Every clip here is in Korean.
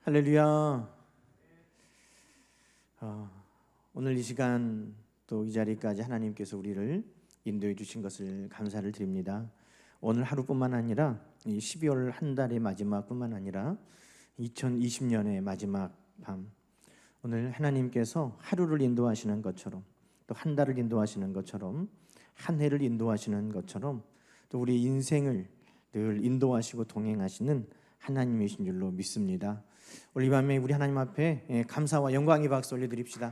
할렐루야. 오늘 이 시간 또 이 자리까지 하나님께서 우리를 인도해 주신 것을 감사를 드립니다. 오늘 하루뿐만 아니라 이 12월 한 달의 마지막뿐만 아니라 2020년의 마지막 밤, 오늘 하나님께서 하루를 인도하시는 것처럼, 또 한 달을 인도하시는 것처럼, 한 해를 인도하시는 것처럼, 또 우리 인생을 늘 인도하시고 동행하시는 하나님이신 줄로 믿습니다. 오늘 이 밤에 우리 하나님 앞에 감사와 영광의 박수 올려드립시다.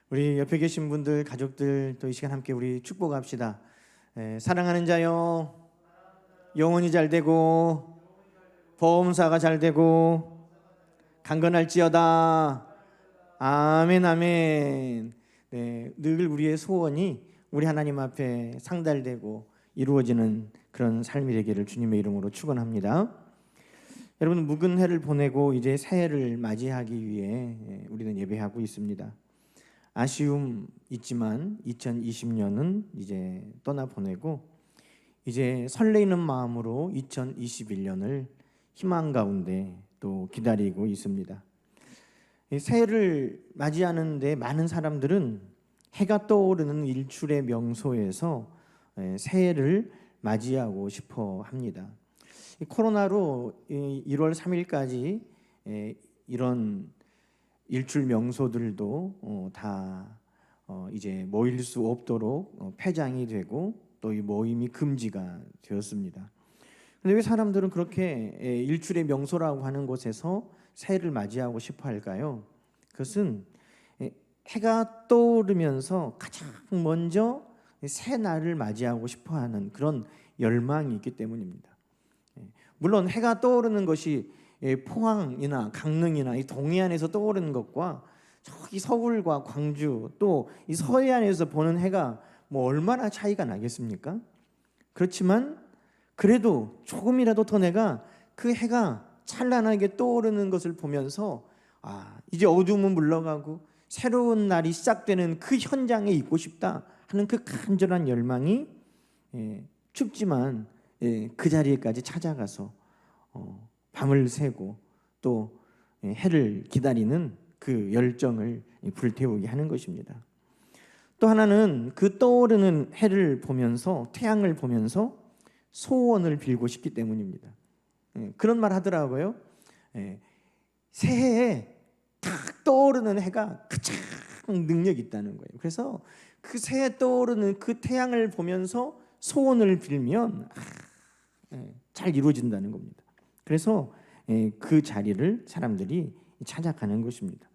우리 옆에 계신 분들, 가족들, 또 이 시간 함께 우리 축복합시다. 사랑하는 자요, 영혼이 잘 되고 보험사가 잘 되고 강건할지어다. 아멘, 아멘. 늘 우리의 소원이 우리 하나님 앞에 상달되고 이루어지는 그런 삶이 되기를 주님의 이름으로 축원합니다. 여러분, 묵은 해를 보내고 이제 새해를 맞이하기 위해 우리는 예배하고 있습니다. 아쉬움 있지만 2020년은 이제 떠나보내고 이제 설레이는 마음으로 2021년을 희망 가운데 또 기다리고 있습니다. 새해를 맞이하는데 많은 사람들은 해가 떠오르는 일출의 명소에서 새해를 맞이하고 싶어 합니다. 코로나로 1월 3일까지 이런 일출 명소들도 다 이제 모일 수 없도록 폐장이 되고 또 이 모임이 금지가 되었습니다. 그런데 왜 사람들은 그렇게 일출의 명소라고 하는 곳에서 새해를 맞이하고 싶어 할까요? 그것은 해가 떠오르면서 가장 먼저 새 날을 맞이하고 싶어하는 그런 열망이 있기 때문입니다. 물론 해가 떠오르는 것이 포항이나 강릉이나 이 동해안에서 떠오르는 것과 저기 서울과 광주 또 이 서해안에서 보는 해가 뭐 얼마나 차이가 나겠습니까? 그렇지만 그래도 조금이라도 더 내가 그 해가 찬란하게 떠오르는 것을 보면서 이제 어둠은 물러가고 새로운 날이 시작되는 그 현장에 있고 싶다 하는 그 간절한 열망이 춥지만 그 자리에까지 찾아가서 밤을 새고 또 해를 기다리는 그 열정을 불태우게 하는 것입니다. 또 하나는 그 떠오르는 해를 보면서, 태양을 보면서 소원을 빌고 싶기 때문입니다. 그런 말 하더라고요. 새해에 딱 떠오르는 해가 가장 능력이 있다는 거예요. 그래서 그 새해 떠오르는 그 태양을 보면서 소원을 빌면 잘 이루어진다는 겁니다. 그래서 그 자리를 사람들이 찾아가는 것입니다.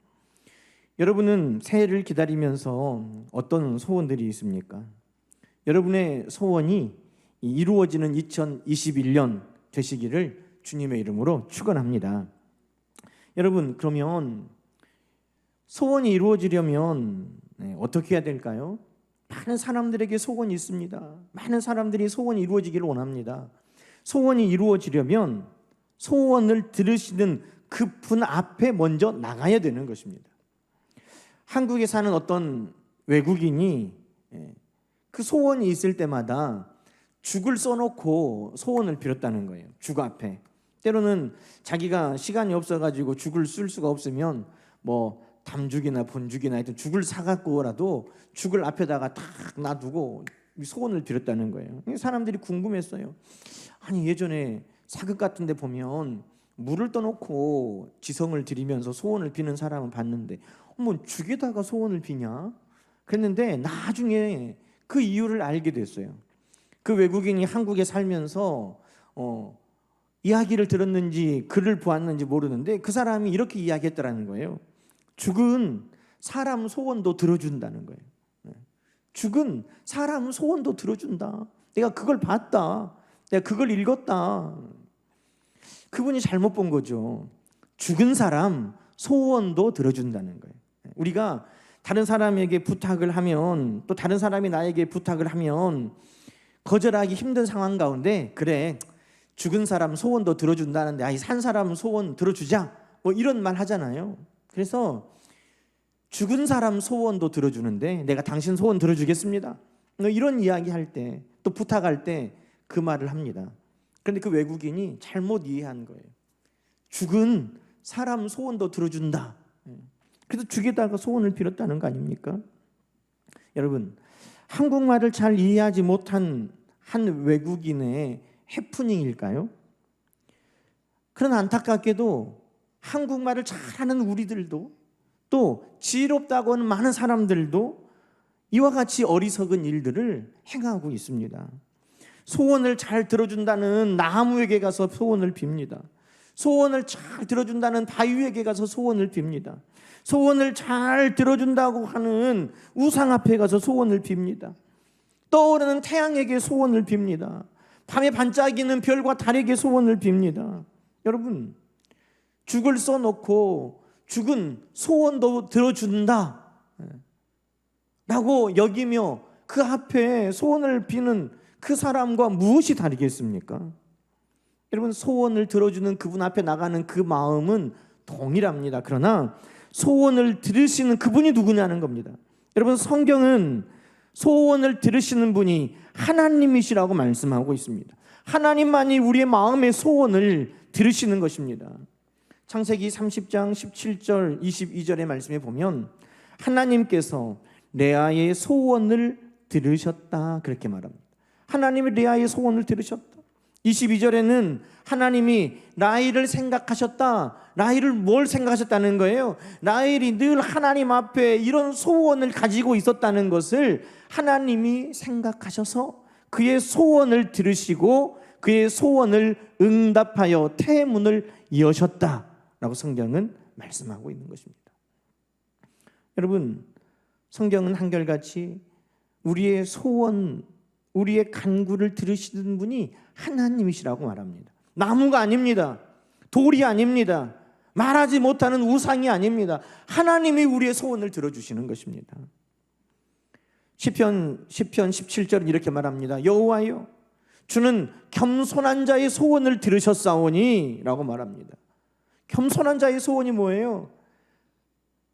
여러분은 새해를 기다리면서 어떤 소원들이 있습니까? 여러분의 소원이 이루어지는 2021년 되시기를 주님의 이름으로 축원합니다. 여러분, 그러면 소원이 이루어지려면 어떻게 해야 될까요? 많은 사람들에게 소원이 있습니다. 많은 사람들이 소원이 이루어지기를 원합니다. 소원이 이루어지려면 소원을 들으시는 그 분 앞에 먼저 나가야 되는 것입니다. 한국에 사는 어떤 외국인이 그 소원이 있을 때마다 죽을 써놓고 소원을 빌었다는 거예요. 죽 앞에. 때로는 자기가 시간이 없어가지고 죽을 쓸 수가 없으면 뭐 담죽이나 본죽이나 하여튼 죽을 사갖고라도 죽을 앞에다가 탁 놔두고 소원을 빌었다는 거예요. 사람들이 궁금했어요. 아니, 예전에 사극 같은 데 보면 물을 떠놓고 지성을 드리면서 소원을 비는 사람은 봤는데 죽에다가 소원을 비냐? 그랬는데 나중에 그 이유를 알게 됐어요. 그 외국인이 한국에 살면서 이야기를 들었는지 글을 보았는지 모르는데 그 사람이 이렇게 이야기했더라는 거예요. 죽은 사람 소원도 들어준다는 거예요. 죽은 사람 소원도 들어준다. 내가 그걸 봤다. 내가 그걸 읽었다. 그분이 잘못 본 거죠. 죽은 사람 소원도 들어준다는 거예요. 우리가 다른 사람에게 부탁을 하면, 또 다른 사람이 나에게 부탁을 하면 거절하기 힘든 상황 가운데, 그래, 죽은 사람 소원도 들어준다는데 산 사람 소원 들어주자, 뭐 이런 말 하잖아요. 그래서 죽은 사람 소원도 들어주는데 내가 당신 소원 들어주겠습니다, 이런 이야기 할 때, 또 부탁할 때 그 말을 합니다. 그런데 그 외국인이 잘못 이해한 거예요. 죽은 사람 소원도 들어준다. 그래서 죽에다가 소원을 빌었다는 거 아닙니까? 여러분, 한국말을 잘 이해하지 못한 한 외국인의 해프닝일까요? 그러나 안타깝게도 한국말을 잘하는 우리들도 또 지혜롭다고 하는 많은 사람들도 이와 같이 어리석은 일들을 행하고 있습니다. 소원을 잘 들어준다는 나무에게 가서 소원을 빕니다. 소원을 잘 들어준다는 바위에게 가서 소원을 빕니다. 소원을 잘 들어준다고 하는 우상 앞에 가서 소원을 빕니다. 떠오르는 태양에게 소원을 빕니다. 밤에 반짝이는 별과 달에게 소원을 빕니다. 여러분, 죽을 써놓고 죽은 소원도 들어준다 라고 여기며 그 앞에 소원을 비는 그 사람과 무엇이 다르겠습니까? 여러분, 소원을 들어주는 그분 앞에 나가는 그 마음은 동일합니다. 그러나 소원을 들으시는 그분이 누구냐는 겁니다. 여러분, 성경은 소원을 들으시는 분이 하나님이시라고 말씀하고 있습니다. 하나님만이 우리의 마음의 소원을 들으시는 것입니다. 창세기 30장 17절 22절의 말씀에 보면 하나님께서 레아의 소원을 들으셨다 그렇게 말합니다. 하나님이 레아의 소원을 들으셨다. 22절에는 하나님이 라헬을 생각하셨다. 라헬을 뭘 생각하셨다는 거예요? 라헬이 늘 하나님 앞에 이런 소원을 가지고 있었다는 것을 하나님이 생각하셔서 그의 소원을 들으시고 그의 소원을 응답하여 태문을 여셨다라고 성경은 말씀하고 있는 것입니다. 여러분, 성경은 한결같이 우리의 소원, 우리의 간구를 들으시는 분이 하나님이시라고 말합니다. 나무가 아닙니다. 돌이 아닙니다. 말하지 못하는 우상이 아닙니다. 하나님이 우리의 소원을 들어주시는 것입니다. 시편 17절은 이렇게 말합니다. 여호와여, 주는 겸손한 자의 소원을 들으셨사오니 라고 말합니다. 겸손한 자의 소원이 뭐예요?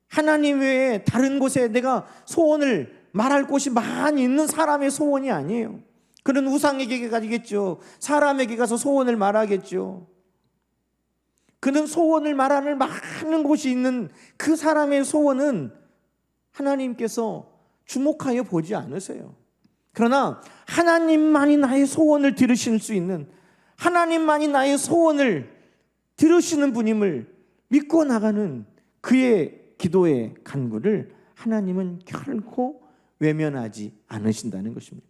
하나님 외에 다른 곳에 내가 소원을 말할 곳이 많이 있는 사람의 소원이 아니에요. 그는 우상에게 가겠죠. 사람에게 가서 소원을 말하겠죠. 그는 소원을 말하는 많은 곳이 있는 그 사람의 소원은 하나님께서 주목하여 보지 않으세요. 그러나 하나님만이 나의 소원을 들으실 수 있는, 하나님만이 나의 소원을 들으시는 분임을 믿고 나가는 그의 기도의 간구를 하나님은 결코 외면하지 않으신다는 것입니다.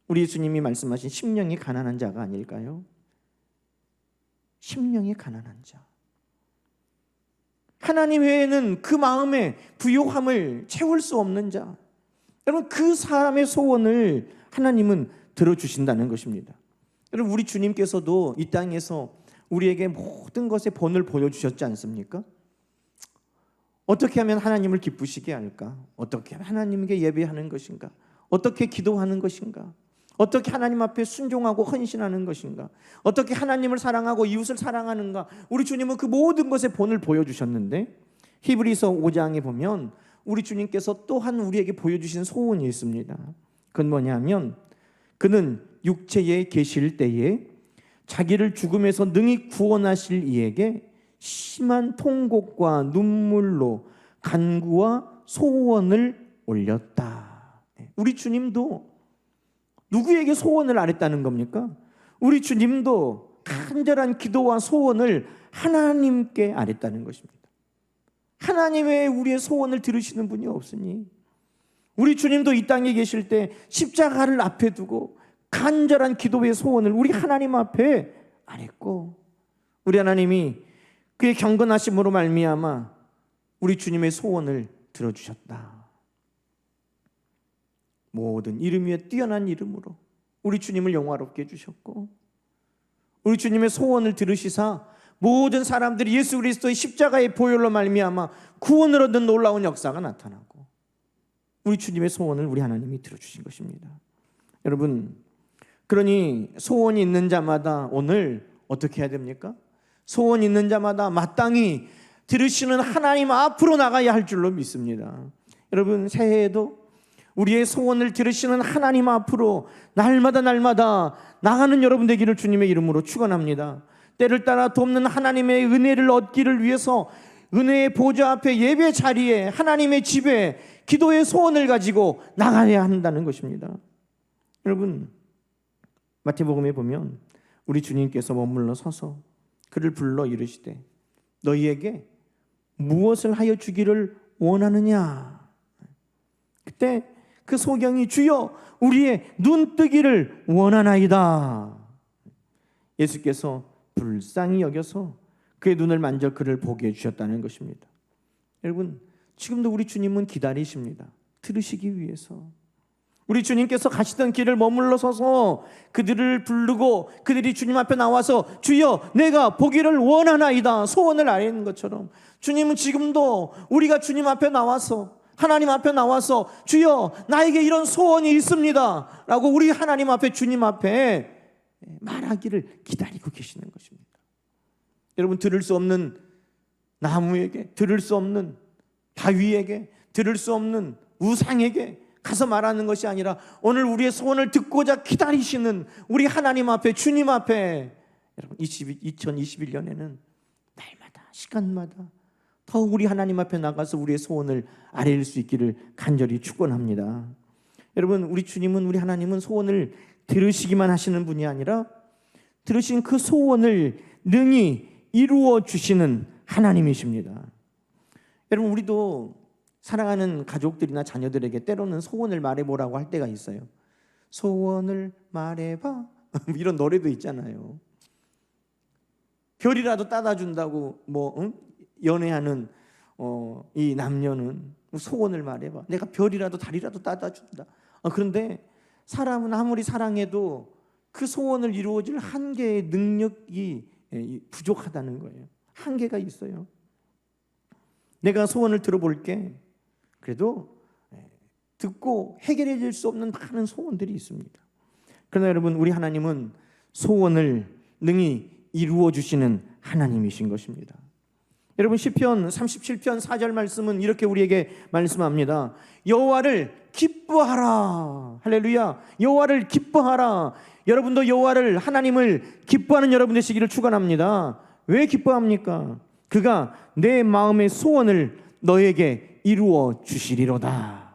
우리 예수님이 말씀하신 심령이 가난한 자가 아닐까요? 심령이 가난한 자. 하나님 외에는 그 마음의 부요함을 채울 수 없는 자. 여러분, 그 사람의 소원을 하나님은 들어주신다는 것입니다. 여러분, 우리 주님께서도 이 땅에서 우리에게 모든 것의 본을 보여주셨지 않습니까? 어떻게 하면 하나님을 기쁘시게 할까? 어떻게 하면 하나님께 예배하는 것인가? 어떻게 기도하는 것인가? 어떻게 하나님 앞에 순종하고 헌신하는 것인가? 어떻게 하나님을 사랑하고 이웃을 사랑하는가? 우리 주님은 그 모든 것의 본을 보여주셨는데 히브리서 5장에 보면 우리 주님께서 또한 우리에게 보여주신 소원이 있습니다. 그건 뭐냐면 그는 육체에 계실 때에 자기를 죽음에서 능히 구원하실 이에게 심한 통곡과 눈물로 간구와 소원을 올렸다. 우리 주님도 누구에게 소원을 아랬다는 겁니까? 우리 주님도 간절한 기도와 소원을 하나님께 아랬다는 것입니다. 하나님 외에 우리의 소원을 들으시는 분이 없으니 우리 주님도 이 땅에 계실 때 십자가를 앞에 두고 간절한 기도의 소원을 우리 하나님 앞에 아랬고 우리 하나님이 그의 경건하심으로 말미암아 우리 주님의 소원을 들어주셨다. 모든 이름 위에 뛰어난 이름으로 우리 주님을 영화롭게 해주셨고 우리 주님의 소원을 들으시사 모든 사람들이 예수 그리스도의 십자가의 보혈로 말미암아 구원을 얻는 놀라운 역사가 나타나고 우리 주님의 소원을 우리 하나님이 들어주신 것입니다. 여러분, 그러니 소원이 있는 자마다 오늘 어떻게 해야 됩니까? 소원 있는 자마다 마땅히 들으시는 하나님 앞으로 나가야 할 줄로 믿습니다. 여러분, 새해에도 우리의 소원을 들으시는 하나님 앞으로 날마다 나가는 여러분 되기를 주님의 이름으로 축원합니다. 때를 따라 돕는 하나님의 은혜를 얻기를 위해서 은혜의 보좌 앞에 예배 자리에 하나님의 집에 기도의 소원을 가지고 나가야 한다는 것입니다. 여러분, 마태복음에 보면 우리 주님께서 머물러 서서 그를 불러 이르시되 너희에게 무엇을 하여 주기를 원하느냐. 그때 그 소경이 주여 우리의 눈뜨기를 원하나이다. 예수께서 불쌍히 여겨서 그의 눈을 만져 그를 보게 해주셨다는 것입니다. 여러분, 지금도 우리 주님은 기다리십니다. 들으시기 위해서. 우리 주님께서 가시던 길을 머물러 서서 그들을 부르고 그들이 주님 앞에 나와서 주여 내가 보기를 원하나이다 소원을 아뢰는 것처럼 주님은 지금도 우리가 주님 앞에 나와서 하나님 앞에 나와서 주여 나에게 이런 소원이 있습니다 라고 우리 하나님 앞에 주님 앞에 말하기를 기다리고 계시는 것입니다. 여러분, 들을 수 없는 나무에게, 들을 수 없는 바위에게, 들을 수 없는 우상에게 가서 말하는 것이 아니라 오늘 우리의 소원을 듣고자 기다리시는 우리 하나님 앞에, 주님 앞에, 여러분 2021년에는 날마다 시간마다 더 우리 하나님 앞에 나가서 우리의 소원을 아뢰일 수 있기를 간절히 축원합니다. 여러분, 우리 주님은, 우리 하나님은 소원을 들으시기만 하시는 분이 아니라 들으신 그 소원을 능히 이루어 주시는 하나님이십니다. 여러분, 우리도 사랑하는 가족들이나 자녀들에게 때로는 소원을 말해보라고 할 때가 있어요. 소원을 말해봐 이런 노래도 있잖아요. 별이라도 따다 준다고 연애하는 이 남녀는 소원을 말해봐. 내가 별이라도 달이라도 따다 준다. 그런데 사람은 아무리 사랑해도 그 소원을 이루어질 한계의 능력이 부족하다는 거예요. 한계가 있어요. 내가 소원을 들어볼게. 그래도 듣고 해결해 줄 수 없는 많은 소원들이 있습니다. 그러나 여러분, 우리 하나님은 소원을 능히 이루어 주시는 하나님이신 것입니다. 여러분, 시편 37편 4절 말씀은 이렇게 우리에게 말씀합니다. 여호와를 기뻐하라. 할렐루야. 여호와를 기뻐하라. 여러분도 여호와를, 하나님을 기뻐하는 여러분 되시기를 축원합니다. 왜 기뻐합니까? 그가 내 마음의 소원을 너에게 이루어 주시리로다.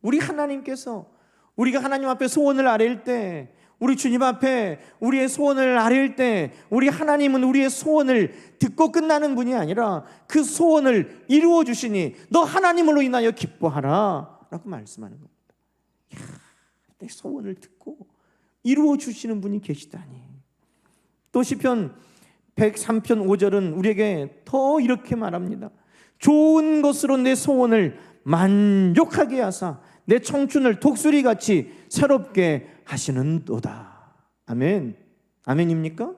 우리 하나님께서 우리가 하나님 앞에 소원을 아뢰일 때, 우리 주님 앞에 우리의 소원을 아뢰일 때, 우리 하나님은 우리의 소원을 듣고 끝나는 분이 아니라 그 소원을 이루어 주시니 너 하나님으로 인하여 기뻐하라 라고 말씀하는 겁니다. 이야, 내 소원을 듣고 이루어 주시는 분이 계시다니. 또 시편 103편 5절은 우리에게 더 이렇게 말합니다. 좋은 것으로 내 소원을 만족하게 하사 내 청춘을 독수리같이 새롭게 하시는도다. 아멘. 아멘입니까?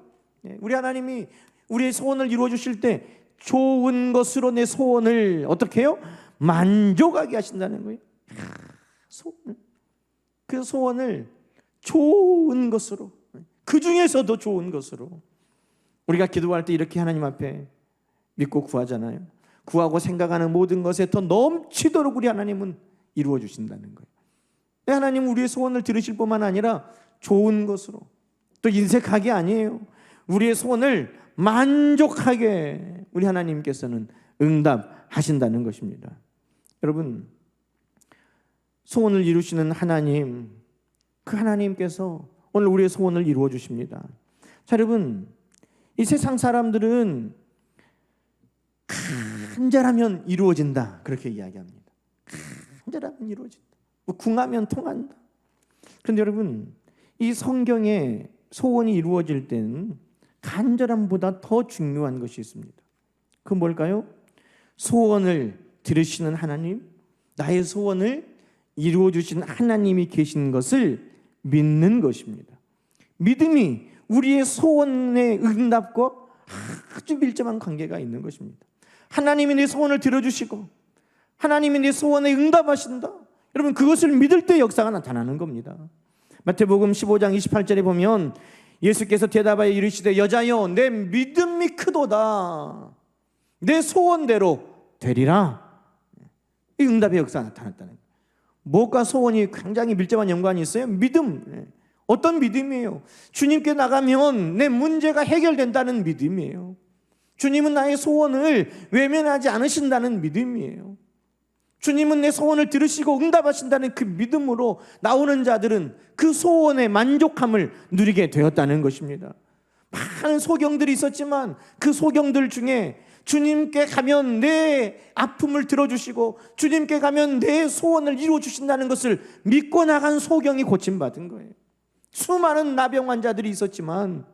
우리 하나님이 우리의 소원을 이루어 주실 때 좋은 것으로 내 소원을 어떻게 해요? 만족하게 하신다는 거예요. 소원을, 그 소원을 좋은 것으로, 그 중에서도 좋은 것으로. 우리가 기도할 때 이렇게 하나님 앞에 믿고 구하잖아요. 구하고 생각하는 모든 것에 더 넘치도록 우리 하나님은 이루어 주신다는 거예요. 하나님은 우리의 소원을 들으실 뿐만 아니라 좋은 것으로, 또 인색하게 아니에요. 우리의 소원을 만족하게 우리 하나님께서는 응답하신다는 것입니다. 여러분, 소원을 이루시는 하나님, 그 하나님께서 오늘 우리의 소원을 이루어 주십니다. 자, 여러분, 이 세상 사람들은 간절하면 이루어진다 그렇게 이야기합니다. 간절하면 이루어진다. 궁하면 통한다. 그런데 여러분, 이 성경에 소원이 이루어질 때는 간절함보다 더 중요한 것이 있습니다. 그 뭘까요? 소원을 들으시는 하나님, 나의 소원을 이루어 주신 하나님이 계신 것을 믿는 것입니다. 믿음이 우리의 소원의 응답과 아주 밀접한 관계가 있는 것입니다. 하나님이 내 소원을 들어주시고 하나님이 내 소원에 응답하신다. 여러분, 그것을 믿을 때 역사가 나타나는 겁니다. 마태복음 15장 28절에 보면 예수께서 대답하여 이르시되 여자여 내 믿음이 크도다. 내 소원대로 되리라. 이 응답의 역사가 나타났다는 거예요. 무엇과 소원이 굉장히 밀접한 연관이 있어요? 믿음. 어떤 믿음이에요? 주님께 나가면 내 문제가 해결된다는 믿음이에요. 주님은 나의 소원을 외면하지 않으신다는 믿음이에요. 주님은 내 소원을 들으시고 응답하신다는 그 믿음으로 나오는 자들은 그 소원의 만족함을 누리게 되었다는 것입니다. 많은 소경들이 있었지만 그 소경들 중에 주님께 가면 내 아픔을 들어주시고 주님께 가면 내 소원을 이루어주신다는 것을 믿고 나간 소경이 고침받은 거예요. 수많은 나병 환자들이 있었지만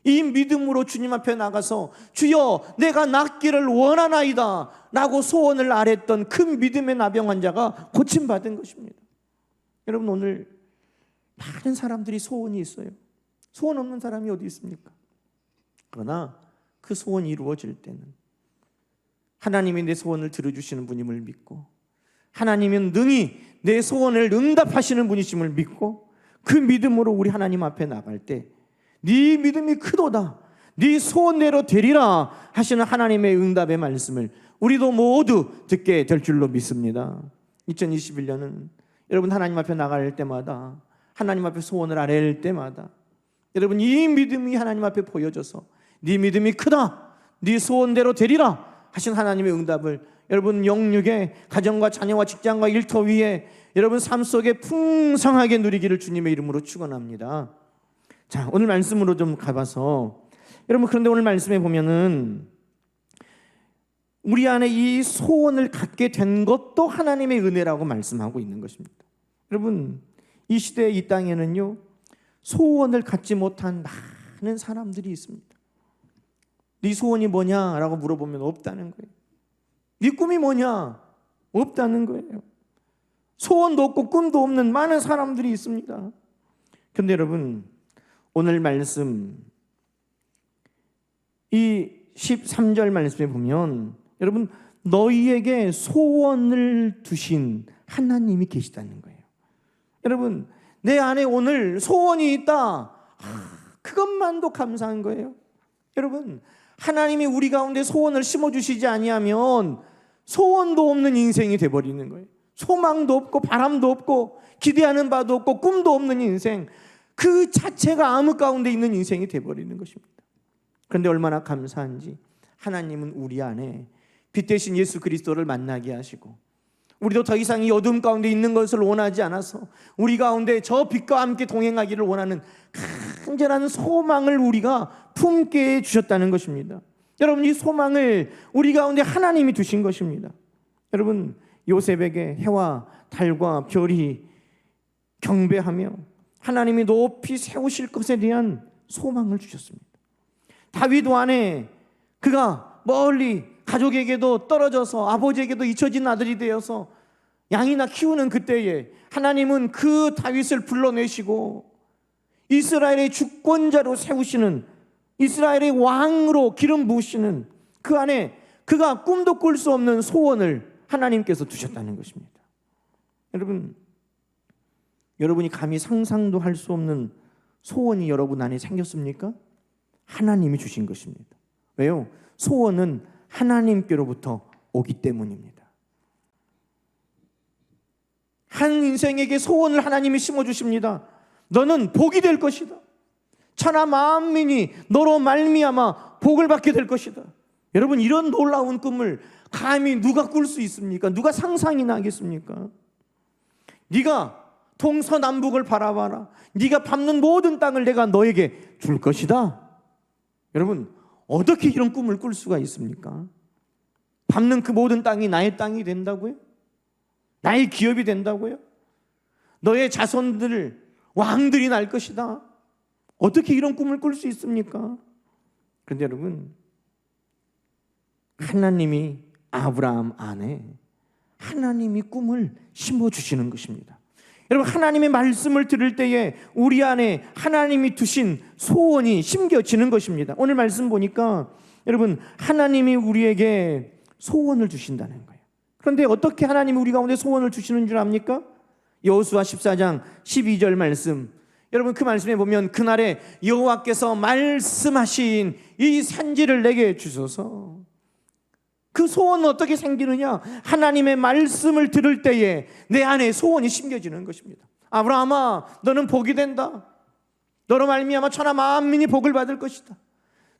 이 믿음으로 주님 앞에 나가서 주여 내가 낫기를 원하나이다 라고 소원을 아랬던 그 믿음의 나병 환자가 고침받은 것입니다. 여러분, 오늘 많은 사람들이 소원이 있어요. 소원 없는 사람이 어디 있습니까? 그러나 그 소원이 이루어질 때는 하나님이 내 소원을 들어주시는 분임을 믿고 하나님은 능히 내 소원을 응답하시는 분이심을 믿고 그 믿음으로 우리 하나님 앞에 나갈 때 네 믿음이 크도다, 네 소원대로 되리라 하시는 하나님의 응답의 말씀을 우리도 모두 듣게 될 줄로 믿습니다. 2021년은 여러분 하나님 앞에 나갈 때마다, 하나님 앞에 소원을 아랠 때마다 여러분 이 믿음이 하나님 앞에 보여져서 네 믿음이 크다, 네 소원대로 되리라 하신 하나님의 응답을 여러분 영육에 가정과 자녀와 직장과 일터 위에 여러분 삶 속에 풍성하게 누리기를 주님의 이름으로 축원합니다. 자, 오늘 말씀으로 좀 가봐서 여러분, 그런데 오늘 말씀에 보면은 우리 안에 이 소원을 갖게 된 것도 하나님의 은혜라고 말씀하고 있는 것입니다. 여러분, 이 시대 이 땅에는요 소원을 갖지 못한 많은 사람들이 있습니다. 네 소원이 뭐냐라고 물어보면 없다는 거예요. 네 꿈이 뭐냐? 없다는 거예요. 소원도 없고 꿈도 없는 많은 사람들이 있습니다. 그런데 여러분, 오늘 말씀 이 13절 말씀에 보면 여러분 너희에게 소원을 두신 하나님이 계시다는 거예요. 여러분, 내 안에 오늘 소원이 있다, 그것만도 감사한 거예요. 여러분, 하나님이 우리 가운데 소원을 심어주시지 아니하면 소원도 없는 인생이 돼버리는 거예요. 소망도 없고 바람도 없고 기대하는 바도 없고 꿈도 없는 인생, 그 자체가 암흑 가운데 있는 인생이 돼버리는 것입니다. 그런데 얼마나 감사한지 하나님은 우리 안에 빛 대신 예수 그리스도를 만나게 하시고 우리도 더 이상 이 어둠 가운데 있는 것을 원하지 않아서 우리 가운데 저 빛과 함께 동행하기를 원하는 간절한 소망을 우리가 품게 해주셨다는 것입니다. 여러분, 이 소망을 우리 가운데 하나님이 두신 것입니다. 여러분, 요셉에게 해와 달과 별이 경배하며 하나님이 높이 세우실 것에 대한 소망을 주셨습니다. 다윗 안에 그가 멀리 가족에게도 떨어져서 아버지에게도 잊혀진 아들이 되어서 양이나 키우는 그때에 하나님은 그 다윗을 불러내시고 이스라엘의 주권자로 세우시는, 이스라엘의 왕으로 기름 부으시는 그 안에 그가 꿈도 꿀 수 없는 소원을 하나님께서 두셨다는 것입니다. 여러분이 감히 상상도 할 수 없는 소원이 여러분 안에 생겼습니까? 하나님이 주신 것입니다. 왜요? 소원은 하나님께로부터 오기 때문입니다. 한 인생에게 소원을 하나님이 심어주십니다. 너는 복이 될 것이다. 천하 만민이 너로 말미암아 복을 받게 될 것이다. 여러분, 이런 놀라운 꿈을 감히 누가 꿀 수 있습니까? 누가 상상이 나겠습니까? 네가 동서남북을 바라봐라. 네가 밟는 모든 땅을 내가 너에게 줄 것이다. 여러분, 어떻게 이런 꿈을 꿀 수가 있습니까? 밟는 그 모든 땅이 나의 땅이 된다고요? 나의 기업이 된다고요? 너의 자손들 왕들이 날 것이다. 어떻게 이런 꿈을 꿀 수 있습니까? 그런데 여러분, 하나님이 아브라함 안에 하나님이 꿈을 심어주시는 것입니다. 여러분, 하나님의 말씀을 들을 때에 우리 안에 하나님이 두신 소원이 심겨지는 것입니다. 오늘 말씀 보니까 여러분, 하나님이 우리에게 소원을 주신다는 거예요. 그런데 어떻게 하나님이 우리 가운데 소원을 주시는 줄 압니까? 여호수아 14장 12절 말씀, 여러분 그 말씀에 보면 그날에 여호와께서 말씀하신 이 산지를 내게 주소서. 그 소원은 어떻게 생기느냐? 하나님의 말씀을 들을 때에 내 안에 소원이 심겨지는 것입니다. 아브라함아, 너는 복이 된다. 너로 말미암아 천하 만민이 복을 받을 것이다.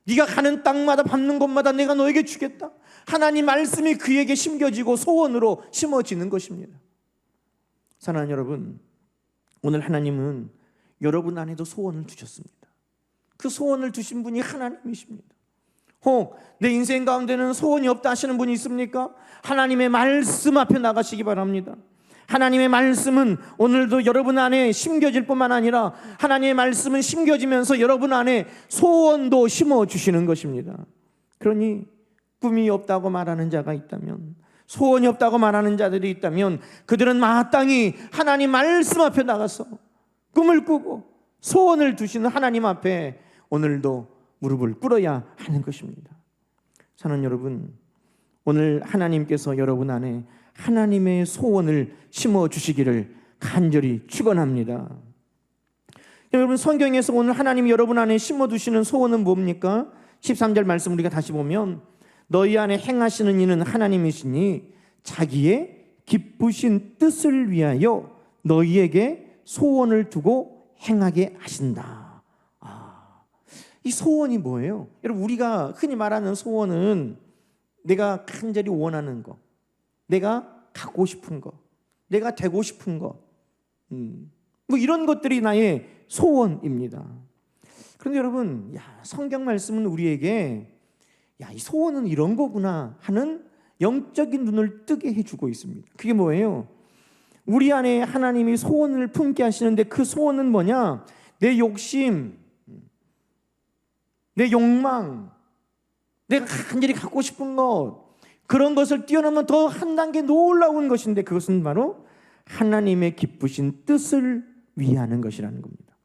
네가 가는 땅마다 밟는 곳마다 내가 너에게 주겠다. 하나님 말씀이 그에게 심겨지고 소원으로 심어지는 것입니다. 사랑하는 여러분, 오늘 하나님은 여러분 안에도 소원을 두셨습니다. 그 소원을 두신 분이 하나님이십니다. 혹 내 인생 가운데는 소원이 없다 하시는 분이 있습니까? 하나님의 말씀 앞에 나가시기 바랍니다. 하나님의 말씀은 오늘도 여러분 안에 심겨질 뿐만 아니라 하나님의 말씀은 심겨지면서 여러분 안에 소원도 심어주시는 것입니다. 그러니 꿈이 없다고 말하는 자가 있다면, 소원이 없다고 말하는 자들이 있다면, 그들은 마땅히 하나님 말씀 앞에 나가서 꿈을 꾸고 소원을 두시는 하나님 앞에 오늘도 무릎을 꿇어야 하는 것입니다. 사랑하는 여러분, 오늘 하나님께서 여러분 안에 하나님의 소원을 심어주시기를 간절히 축원합니다. 여러분, 성경에서 오늘 하나님이 여러분 안에 심어두시는 소원은 뭡니까? 13절 말씀 우리가 다시 보면, 너희 안에 행하시는 이는 하나님이시니 자기의 기쁘신 뜻을 위하여 너희에게 소원을 두고 행하게 하신다. 이 소원이 뭐예요? 여러분, 우리가 흔히 말하는 소원은 내가 간절히 원하는 거, 내가 갖고 싶은 거, 내가 되고 싶은 거, 뭐 이런 것들이 나의 소원입니다. 그런데 여러분, 성경 말씀은 우리에게 이 소원은 이런 거구나 하는 영적인 눈을 뜨게 해주고 있습니다. 그게 뭐예요? 우리 안에 하나님이 소원을 품게 하시는데 그 소원은 뭐냐? 내 욕심, 내 욕망, 내가 간절히 갖고 싶은 것, 그런 것을 뛰어넘는 더 한 단계 놀라운 것인데 그것은 바로 하나님의 기쁘신 뜻을 위하는 것이라는 겁니다.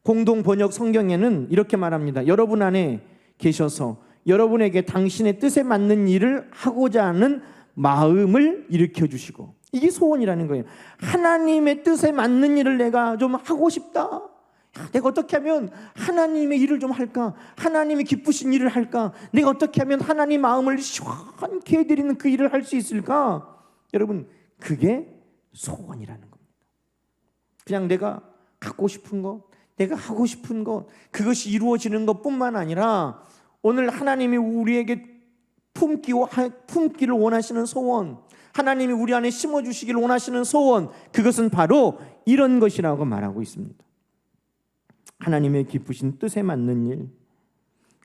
공동 번역 성경에는 이렇게 말합니다. 여러분 안에 계셔서 여러분에게 당신의 뜻에 맞는 일을 하고자 하는 마음을 일으켜 주시고, 이게 소원이라는 거예요. 하나님의 뜻에 맞는 일을 내가 좀 하고 싶다. 내가 어떻게 하면 하나님의 일을 좀 할까? 하나님이 기쁘신 일을 할까? 내가 어떻게 하면 하나님 마음을 시원케 해드리는 그 일을 할 수 있을까? 여러분, 그게 소원이라는 겁니다. 그냥 내가 갖고 싶은 것, 내가 하고 싶은 것, 그것이 이루어지는 것뿐만 아니라 오늘 하나님이 우리에게 품기를 원하시는 소원, 하나님이 우리 안에 심어주시기를 원하시는 소원, 그것은 바로 이런 것이라고 말하고 있습니다. 하나님의 기쁘신 뜻에 맞는 일,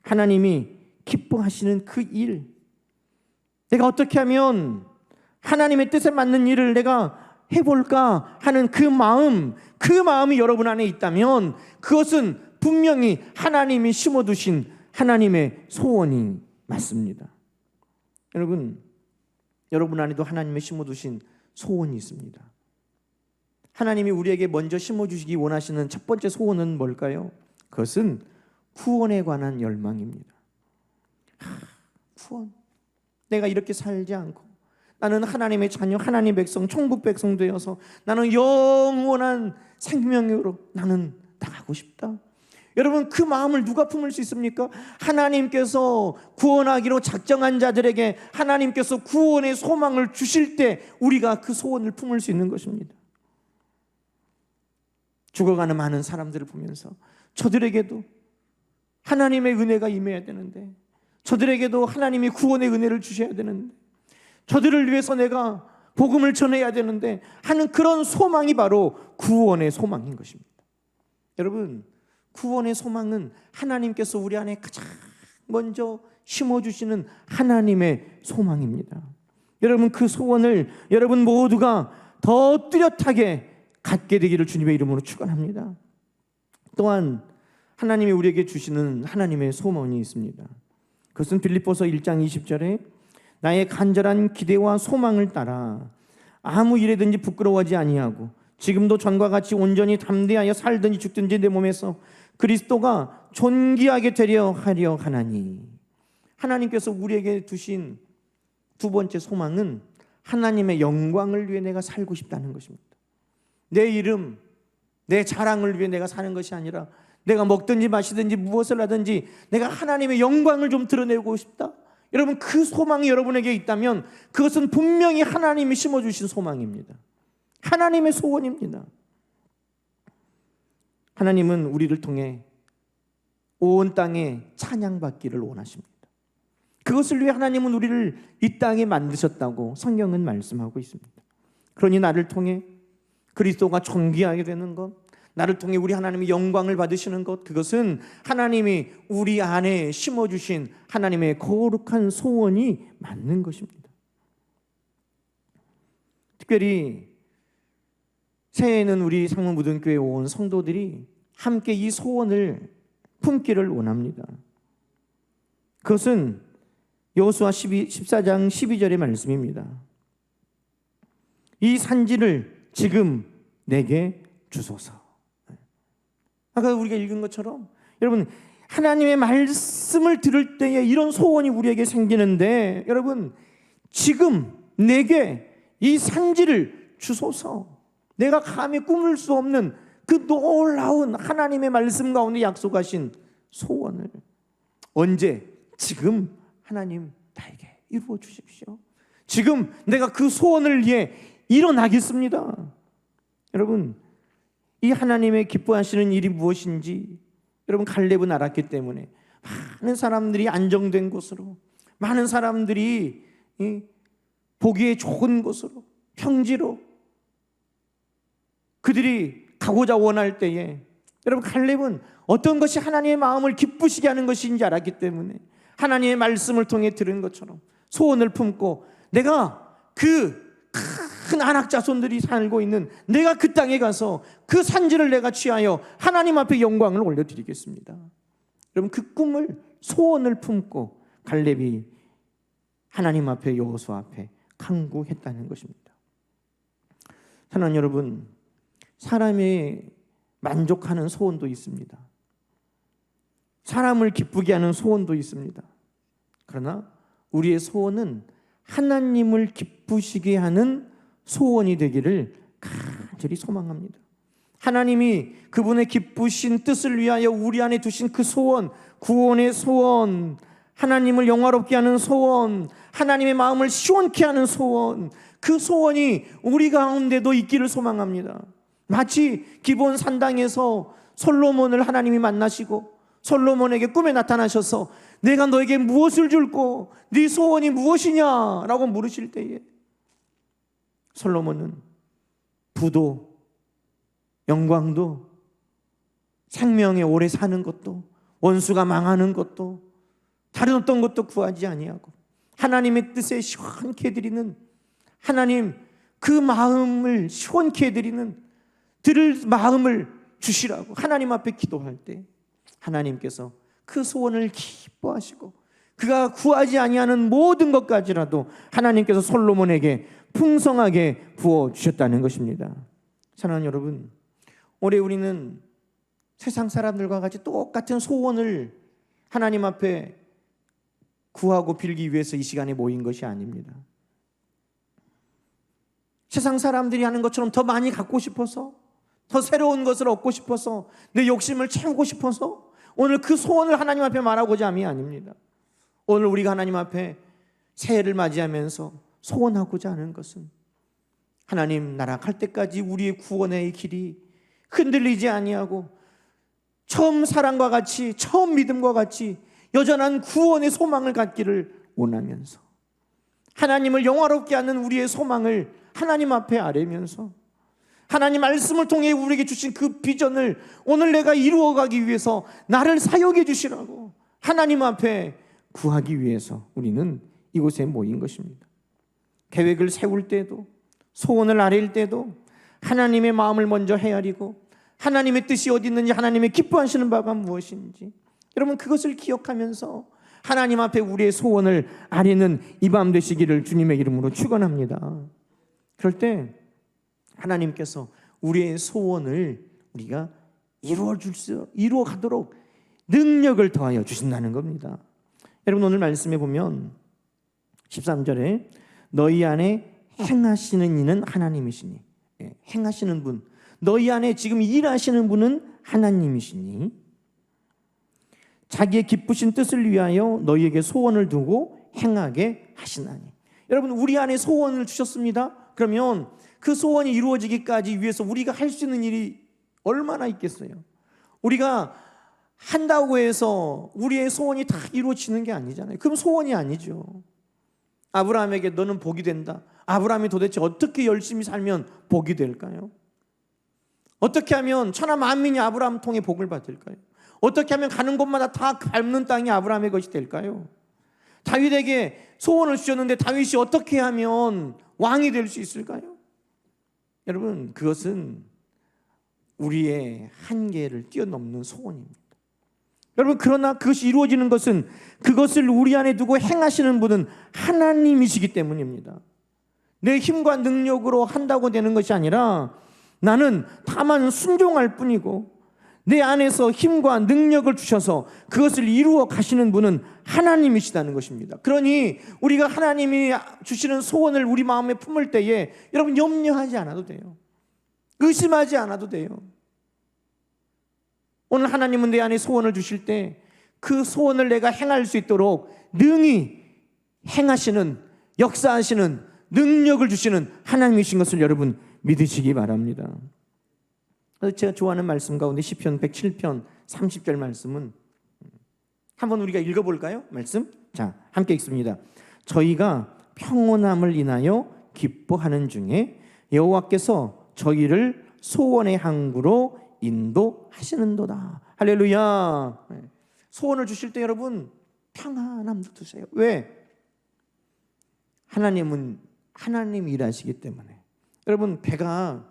하나님이 기뻐하시는 그 일, 내가 어떻게 하면 하나님의 뜻에 맞는 일을 내가 해볼까 하는 그 마음이 여러분 안에 있다면 그것은 분명히 하나님이 심어두신 하나님의 소원이 맞습니다. 여러분 안에도 하나님의 심어두신 소원이 있습니다. 하나님이 우리에게 먼저 심어주시기 원하시는 첫 번째 소원은 뭘까요? 그것은 구원에 관한 열망입니다. 구원. 내가 이렇게 살지 않고 나는 하나님의 자녀, 하나님의 백성, 천국 백성 되어서 나는 영원한 생명으로 나는 나가고 싶다. 여러분, 그 마음을 누가 품을 수 있습니까? 하나님께서 구원하기로 작정한 자들에게 하나님께서 구원의 소망을 주실 때 우리가 그 소원을 품을 수 있는 것입니다. 죽어가는 많은 사람들을 보면서 저들에게도 하나님의 은혜가 임해야 되는데, 저들에게도 하나님이 구원의 은혜를 주셔야 되는데, 저들을 위해서 내가 복음을 전해야 되는데 하는 그런 소망이 바로 구원의 소망인 것입니다. 여러분, 구원의 소망은 하나님께서 우리 안에 가장 먼저 심어주시는 하나님의 소망입니다. 여러분, 그 소원을 여러분 모두가 더 뚜렷하게 갖게 되기를 주님의 이름으로 축원합니다. 또한 하나님이 우리에게 주시는 하나님의 소망이 있습니다. 그것은 빌립보서 1장 20절에 나의 간절한 기대와 소망을 따라 아무 일에든지 부끄러워하지 아니하고 지금도 전과 같이 온전히 담대하여 살든지 죽든지 내 몸에서 그리스도가 존귀하게 되려 하려 하나니. 하나님께서 우리에게 두신 두 번째 소망은 하나님의 영광을 위해 내가 살고 싶다는 것입니다. 내 이름, 내 자랑을 위해 내가 사는 것이 아니라 내가 먹든지 마시든지 무엇을 하든지 내가 하나님의 영광을 좀 드러내고 싶다. 여러분, 그 소망이 여러분에게 있다면 그것은 분명히 하나님이 심어주신 소망입니다. 하나님의 소원입니다. 하나님은 우리를 통해 온 땅에 찬양받기를 원하십니다. 그것을 위해 하나님은 우리를 이 땅에 만드셨다고 성경은 말씀하고 있습니다. 그러니 나를 통해 그리스도가 존귀하게 되는 것, 나를 통해 우리 하나님이 영광을 받으시는 것, 그것은 하나님이 우리 안에 심어주신 하나님의 거룩한 소원이 맞는 것입니다. 특별히 새해에는 우리 상문무등교회 온 성도들이 함께 이 소원을 품기를 원합니다. 그것은 여호수아 14장 12절의 말씀입니다. 이 산지를 지금 내게 주소서. 아까 우리가 읽은 것처럼 여러분, 하나님의 말씀을 들을 때에 이런 소원이 우리에게 생기는데, 여러분, 지금 내게 이 산지를 주소서. 내가 감히 꿈을 수 없는 그 놀라운 하나님의 말씀 가운데 약속하신 소원을 언제? 지금 하나님 나에게 이루어 주십시오. 지금 내가 그 소원을 위해 일어나겠습니다. 여러분, 이 하나님의 기뻐하시는 일이 무엇인지 여러분, 갈렙은 알았기 때문에 많은 사람들이 안정된 곳으로, 많은 사람들이 보기에 좋은 곳으로, 평지로 그들이 가고자 원할 때에, 여러분, 갈렙은 어떤 것이 하나님의 마음을 기쁘시게 하는 것인지 알았기 때문에 하나님의 말씀을 통해 들은 것처럼 소원을 품고, 내가 그 큰 안악 자손들이 살고 있는 내가 그 땅에 가서 그 산지를 내가 취하여 하나님 앞에 영광을 올려드리겠습니다. 여러분, 그 꿈을, 소원을 품고 갈렙이 하나님 앞에, 여호수아 앞에 간구했다는 것입니다. 사랑하는 여러분, 사람이 만족하는 소원도 있습니다. 사람을 기쁘게 하는 소원도 있습니다. 그러나 우리의 소원은 하나님을 기쁘시게 하는 소원이 되기를 간절히 소망합니다. 하나님이 그분의 기쁘신 뜻을 위하여 우리 안에 두신 그 소원, 구원의 소원, 하나님을 영화롭게 하는 소원, 하나님의 마음을 시원케 하는 소원, 그 소원이 우리 가운데도 있기를 소망합니다. 마치 기브온 산당에서 솔로몬을 하나님이 만나시고 솔로몬에게 꿈에 나타나셔서 내가 너에게 무엇을 줄고 네 소원이 무엇이냐라고 물으실 때에 솔로몬은 부도, 영광도, 생명에 오래 사는 것도, 원수가 망하는 것도, 다른 어떤 것도 구하지 아니하고 하나님의 뜻에 시원케 해드리는, 하나님 그 마음을 시원케 해드리는, 들을 마음을 주시라고 하나님 앞에 기도할 때 하나님께서 그 소원을 기뻐하시고 그가 구하지 아니하는 모든 것까지라도 하나님께서 솔로몬에게 풍성하게 부어주셨다는 것입니다. 사랑하는 여러분, 올해 우리는 세상 사람들과 같이 똑같은 소원을 하나님 앞에 구하고 빌기 위해서 이 시간에 모인 것이 아닙니다. 세상 사람들이 하는 것처럼 더 많이 갖고 싶어서, 더 새로운 것을 얻고 싶어서, 내 욕심을 채우고 싶어서 오늘 그 소원을 하나님 앞에 말하고자 함이 아닙니다. 오늘 우리가 하나님 앞에 새해를 맞이하면서 소원하고자 하는 것은 하나님 나라 갈 때까지 우리의 구원의 길이 흔들리지 아니하고 처음 사랑과 같이, 처음 믿음과 같이 여전한 구원의 소망을 갖기를 원하면서 하나님을 영화롭게 하는 우리의 소망을 하나님 앞에 아뢰면서 하나님 말씀을 통해 우리에게 주신 그 비전을 오늘 내가 이루어가기 위해서 나를 사용해 주시라고 하나님 앞에 구하기 위해서 우리는 이곳에 모인 것입니다. 계획을 세울 때도, 소원을 아뢰일 때도 하나님의 마음을 먼저 헤아리고 하나님의 뜻이 어디 있는지, 하나님의 기뻐하시는 바가 무엇인지, 여러분 그것을 기억하면서 하나님 앞에 우리의 소원을 아뢰는 이 밤 되시기를 주님의 이름으로 축원합니다. 그럴 때 하나님께서 우리의 소원을 우리가 이루어 가도록 능력을 더하여 주신다는 겁니다. 여러분, 오늘 말씀에 보면 13절에 너희 안에 행하시는 이는 하나님이시니, 행하시는 분, 너희 안에 지금 일하시는 분은 하나님이시니 자기의 기쁘신 뜻을 위하여 너희에게 소원을 두고 행하게 하시나니. 여러분, 우리 안에 소원을 주셨습니다. 그러면 그 소원이 이루어지기까지 위해서 우리가 할 수 있는 일이 얼마나 있겠어요? 우리가 한다고 해서 우리의 소원이 다 이루어지는 게 아니잖아요. 그럼 소원이 아니죠. 아브라함에게 너는 복이 된다. 아브라함이 도대체 어떻게 열심히 살면 복이 될까요? 어떻게 하면 천하 만민이 아브라함 통해 복을 받을까요? 어떻게 하면 가는 곳마다 다 밟는 땅이 아브라함의 것이 될까요? 다윗에게 소원을 주셨는데 다윗이 어떻게 하면 왕이 될 수 있을까요? 여러분, 그것은 우리의 한계를 뛰어넘는 소원입니다. 여러분, 그러나 그것이 이루어지는 것은 그것을 우리 안에 두고 행하시는 분은 하나님이시기 때문입니다. 내 힘과 능력으로 한다고 되는 것이 아니라 나는 다만 순종할 뿐이고, 내 안에서 힘과 능력을 주셔서 그것을 이루어 가시는 분은 하나님이시다는 것입니다. 그러니 우리가 하나님이 주시는 소원을 우리 마음에 품을 때에 여러분, 염려하지 않아도 돼요. 의심하지 않아도 돼요. 오늘 하나님은 내 안에 소원을 주실 때 그 소원을 내가 행할 수 있도록 능히 행하시는, 역사하시는 능력을 주시는 하나님이신 것을 여러분 믿으시기 바랍니다. 제가 좋아하는 말씀 가운데 시편 107편 30절 말씀은 한번 우리가 읽어볼까요? 말씀? 자, 함께 읽습니다. 저희가 평온함을 인하여 기뻐하는 중에 여호와께서 저희를 소원의 항구로 인도하시는도다. 할렐루야. 소원을 주실 때 여러분 평안함도 두세요. 왜? 하나님은 하나님 일하시기 때문에. 여러분, 배가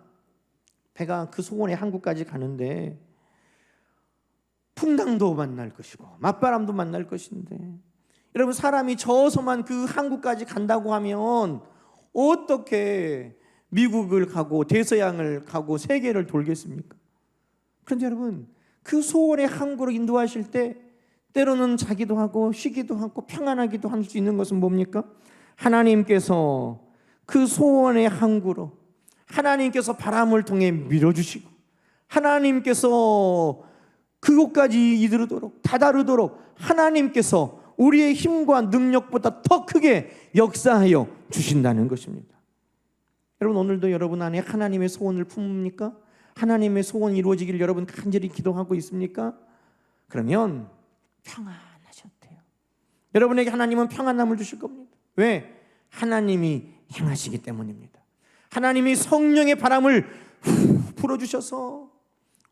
그 소원의 항구까지 가는데 풍랑도 만날 것이고 맞바람도 만날 것인데, 여러분, 사람이 저어서만 그 항구까지 간다고 하면 어떻게 미국을 가고 대서양을 가고 세계를 돌겠습니까? 그런데 여러분, 그 소원의 항구로 인도하실 때 때로는 자기도 하고 쉬기도 하고 평안하기도 할 수 있는 것은 뭡니까? 하나님께서 그 소원의 항구로, 하나님께서 바람을 통해 밀어주시고 하나님께서 그곳까지 이르도록 다다르도록 하나님께서 우리의 힘과 능력보다 더 크게 역사하여 주신다는 것입니다. 여러분, 오늘도 여러분 안에 하나님의 소원을 품습니까? 하나님의 소원이 이루어지기를 여러분 간절히 기도하고 있습니까? 그러면 평안하셔도 돼요. 여러분에게 하나님은 평안함을 주실 겁니다. 왜? 하나님이 행하시기 때문입니다. 하나님이 성령의 바람을 불어주셔서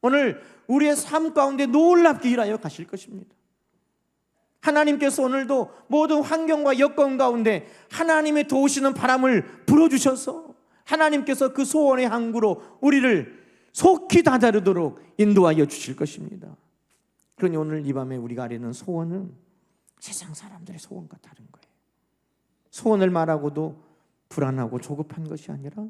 오늘 우리의 삶 가운데 놀랍게 일하여 가실 것입니다. 하나님께서 오늘도 모든 환경과 여건 가운데 하나님의 도우시는 바람을 불어주셔서 하나님께서 그 소원의 항구로 우리를 속히 다다르도록 인도하여 주실 것입니다. 그러니 오늘 이 밤에 우리가 아뢰는 소원은 세상 사람들의 소원과 다른 거예요. 소원을 말하고도 불안하고 조급한 것이 아니라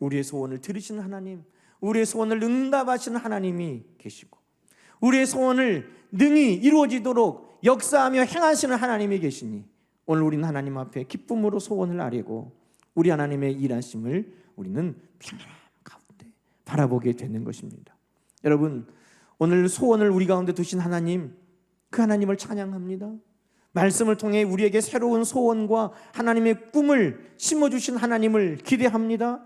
우리의 소원을 들으시는 하나님, 우리의 소원을 응답하시는 하나님이 계시고 우리의 소원을 능히 이루어지도록 역사하며 행하시는 하나님이 계시니 오늘 우리는 하나님 앞에 기쁨으로 소원을 아뢰고 우리 하나님의 일하심을 우리는 평안함 가운데 바라보게 되는 것입니다. 여러분, 오늘 소원을 우리 가운데 두신 하나님, 그 하나님을 찬양합니다. 말씀을 통해 우리에게 새로운 소원과 하나님의 꿈을 심어주신 하나님을 기대합니다.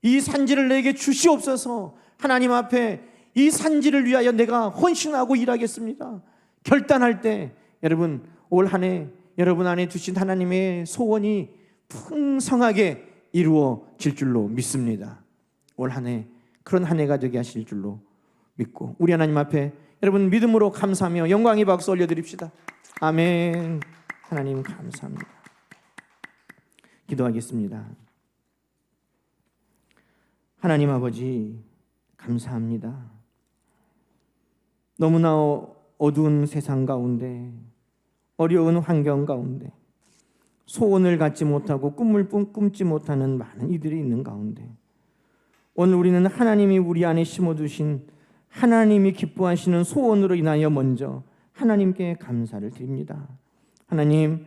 이 산지를 내게 주시옵소서. 하나님 앞에 이 산지를 위하여 내가 헌신하고 일하겠습니다. 결단할 때 여러분, 올 한 해 여러분 안에 두신 하나님의 소원이 풍성하게 이루어질 줄로 믿습니다. 올 한 해 그런 한 해가 되게 하실 줄로 믿고 우리 하나님 앞에 여러분 믿음으로 감사하며 영광의 박수 올려드립시다. 아멘. 하나님 감사합니다. 기도하겠습니다. 하나님 아버지 감사합니다. 너무나 어두운 세상 가운데, 어려운 환경 가운데 소원을 갖지 못하고 꿈을 꿈지 못하는 많은 이들이 있는 가운데 오늘 우리는 하나님이 우리 안에 심어두신 하나님이 기뻐하시는 소원으로 인하여 먼저 하나님께 감사를 드립니다. 하나님,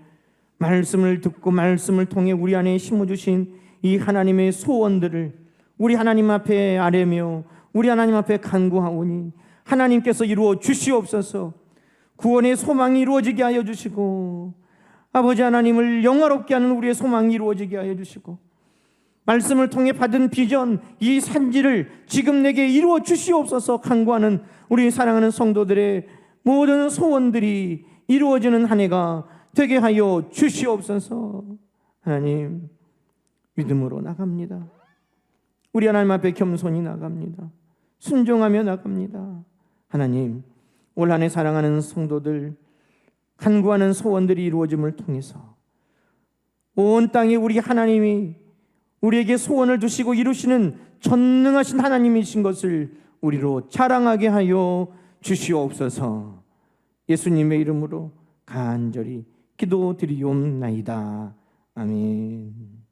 말씀을 듣고 말씀을 통해 우리 안에 심어주신 이 하나님의 소원들을 우리 하나님 앞에 아뢰며 우리 하나님 앞에 간구하오니 하나님께서 이루어 주시옵소서. 구원의 소망이 이루어지게 하여 주시고 아버지 하나님을 영화롭게 하는 우리의 소망이 이루어지게 하여 주시고, 말씀을 통해 받은 비전, 이 산지를 지금 내게 이루어 주시옵소서. 간구하는 우리 사랑하는 성도들의 모든 소원들이 이루어지는 한 해가 되게 하여 주시옵소서. 하나님, 믿음으로 나갑니다. 우리 하나님 앞에 겸손히 나갑니다. 순종하며 나갑니다. 하나님, 올 한 해 사랑하는 성도들 간구하는 소원들이 이루어짐을 통해서 온 땅에 우리 하나님이 우리에게 소원을 두시고 이루시는 전능하신 하나님이신 것을 우리로 자랑하게 하여 주시옵소서. 예수님의 이름으로 간절히 기도드리옵나이다. 아멘.